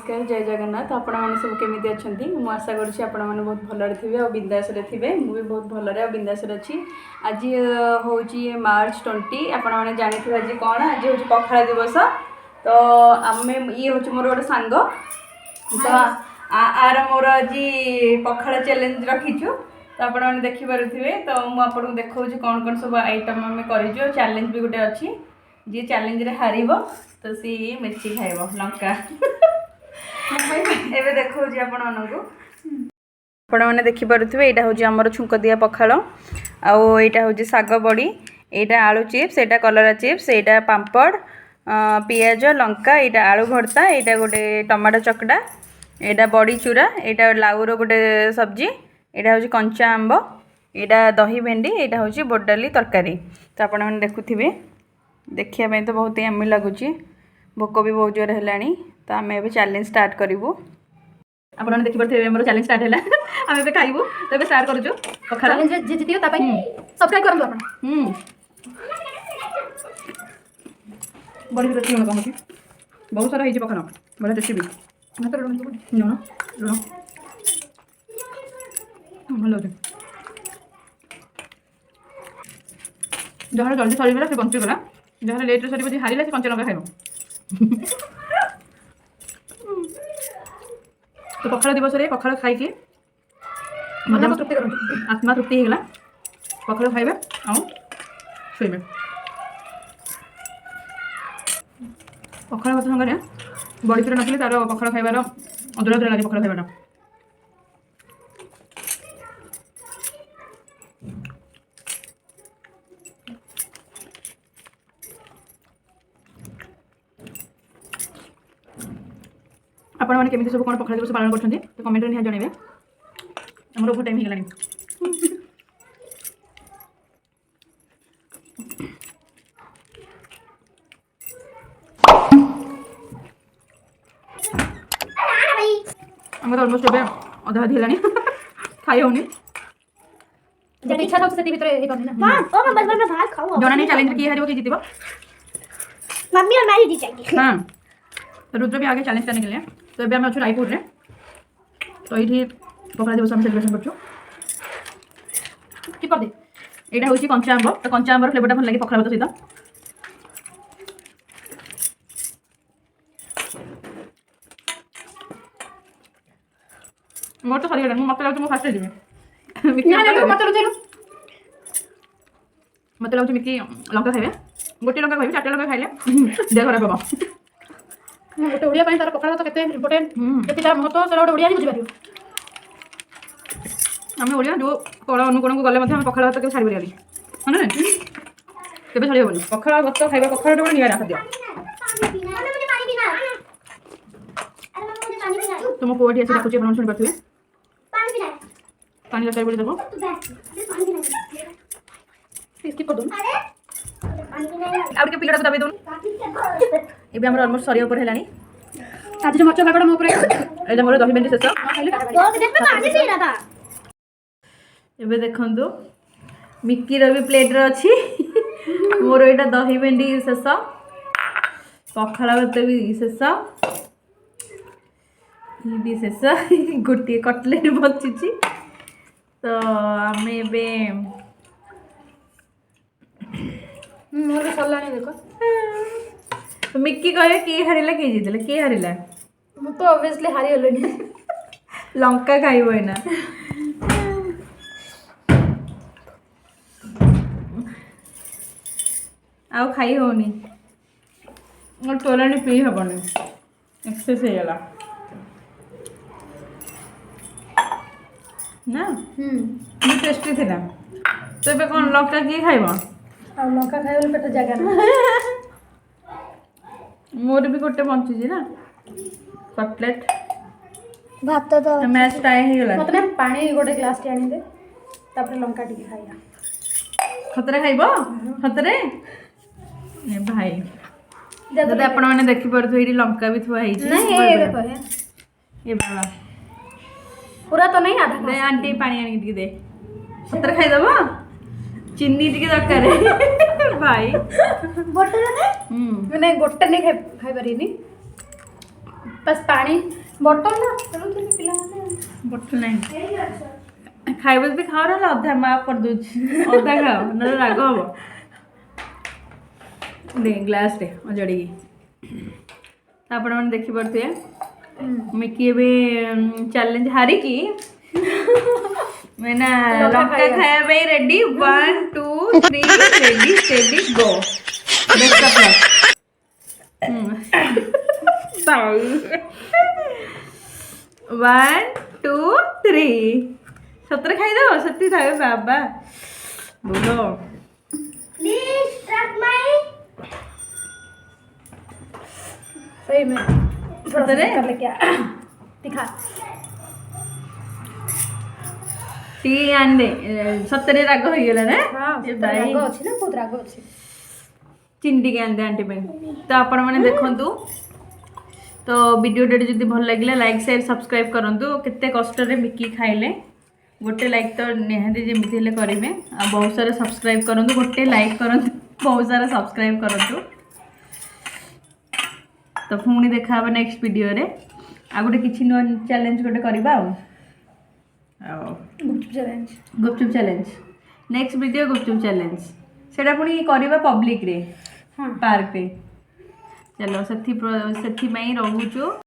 नमस्कार जय जगन्नाथ आपण मैंने सब केमी अच्छा मुझे आशा करुँच आपण मैंने बहुत भलरे थे और बिंदास थे मुझे बहुत भलरे और बिंदास अच्छी आज हूँ मार्च 20 आपण मैंने जानी आज कौन आज हूँ पखाड़ दिवस तो आम ये हूँ मोर गोटे सांग तो आर मोर आज पखाड़ चैलेंज रखीचु तो आपण मैंने देखिपे तो मुझे देखा कौन कौन सब आइटम आम कर चैलेंज भी गोटे अच्छी जी चैलेंज रे हार तो सी मिर्ची खाइब लंका एबे देखो जी आपण मानकु आपण माने देखि पारुथबे एटा होजी हमर छुंक दिया पखाळ आउ एटा होजी साग बड़ी एटा आलू चिप्स एटा कलरा चिप्स एटा पापड़ पियाज लंका एटा आलू भर्ता एटा गोटे टमाटो चकड़ा एटा बड़ी चूरा एटा लाउर गोटे सब्जी एटा होजी कंचा आंब एटा दही भेंडी एटा होजी बोडाली तरकारी तो आपण माने देखुथिबे देखिया तो बहुत यम्मी लगुच भोक भी बहुत जोर है तो आम ए चैलेंज स्टार्ट करूँ आपने देखिए मोर चैलेंज स्टार्ट है आम ए खाइबू तो ये स्टार्ट करूँ पखाड़ सब्सक्राइब करूँ बड़ी टेस्टी कम बहुत सारा पखाड़ बड़ा टेस्टी भी भल जहाँ जल्दी सरीगला से बंचीगला जहाँ लेट सर हारिला से 5 लंका खाइब तो पखाड़ दिवस रे पखाड़ खाई आत्मा तृप्ति होगा पखाड़ खाइबे आ शोबे पखाड़ भात संगे बड़ी चूरा नकली तार पखाड़ खाइबार अधुरा अधुरा लगे पखाड़ खाइबार आपण मैंने केमी सब कौन पखाड़ दिवस पालन करते तो कमेंट में जनइबे आम बहुत टाइम होगा आम तो अलमोस्ट ए अधा अधी है खाई होनी जना नहीं चैलेंज किए हारिबो कि जीतिबो मम्मी और मैं ही जीत जाएंगे। हाँ रुद्र भी आगे चैलेंज करने के लिए तो अभी आम अच्छे रायपुर रे तो ये पखाड़ दिवस आम सेलिब्रेशन कर दे यहाँ हूँ कंचा आंब तो कंचा आंबर फ्लेवरटा भल लगे पखाड़ भात सहित मोर तो सरीगला मत लगे फास्ट मत लगे मिक्की लंका खाइबे गोटे लंका खाइबे 4 लंका खाइले देह खराब हम गोटे ओडिया तार पखाड़ भात केते इंपोर्टेंट केते तार महत्व से गोटे ओडिया ही बुझी पारियो आम ओडिया जो कला अनुकोण को गले हम पखाड़ भात के छाड़ी पारि हाँ ना केबे छाड़ी होबनी पखाड़ भात खाइबा पखाड़ गोटे निया खाद्य तुम कोठी ऐसे डाकुचे बन सुन पाथुए पानी दरकार बोली देखो स्किप कर दो आउट के पिलड़ा को दबे दो एबे हमर ऑलमोस्ट सरिया ऊपर हेलानी आज जो मरचा भागड़ मो ऊपर एजा मोर दही भेंडी शेष एबे देखंतु मिक्की रो भी प्लेट रे अछि मोर एटा दही भेंडी शेष पखाड़ भात भी शेष ये भी शेष गोटे कटलेट बचिची तो आम एबे मोर भी सरला नहीं देखो मिक्की कहे किए हारिला किए जीतले किए हारिला मु तो ऑब्वियसली हारी गलनी लंका खाइबो ना आउ खाई होनी और तोरानी पी हबनी एक्सेस हो गला ना टेस्टी थिला तो एबे कोन लंका किए खाइबो आ लंका खाइबो पेट जगह ना मोर भी गोटे बंची ना कटलेट भात तो मैच टाइम ही गला मतलब पानी गोटे ग्लास के आनी दे तापर लंका टिके खाइया खतरे खाइबो खतरे ए भाई जब आपण माने देखि परथु एडी लंका भी थुआ हेछि नहीं ये देखो ये बाबा पूरा तो नहीं आधा दे आंटी पानी आनी टिके दे खतरे खाइ दबो चिन्नी टिके दरकार है भाई गोटे ने मैंने गोटे नहीं खाई पारिनी बस पानी बोतल ना चलो पिला बटू नहीं खाइब भी खाओ ना अधा माफ कर दूची अधा खाओ ना राग हम दे ग्लास रे अजड़ी आपण मैंने देखी पारे मिकी एबे चैलेंज हारी की मैंने लंका खाया भाई ready 1 2 3 ready steady go best of luck 1 2 3 सत्र खाई दो सत्ती था बाबा बोलो प्लीज ट्रक माई सही में थोड़ा सा कर लेके आ दिखा टी आन दे सत्तरे राग हो गला ना हां ए राग अछि ना बहुत राग अछि चिंटी के आन दे आंटी पे तो आपण माने देखंतु तो वीडियो डेट जदि भल लगिला लाइक शेयर सब्सक्राइब करंतु केते कष्ट रे मिकी खाइले गोटे लाइक तो निहाती जेमिति हेले करिवे आ बहुत सारा सब्सक्राइब करंतु गोटे लाइक करंतु बहुत सारा सब्सक्राइब करंतु तो पुणी देखा हबा नेक्स्ट वीडियो रे आ गोटे किछि नो चैलेंज गोटे करबा आ गुपचुप चैलेंज नेक्स्ट वीडियो गुपचुप चैलेंज सेटा पुणी करबा पब्लिक रे हां पार्क रे चलो सेथि मई रहूचो।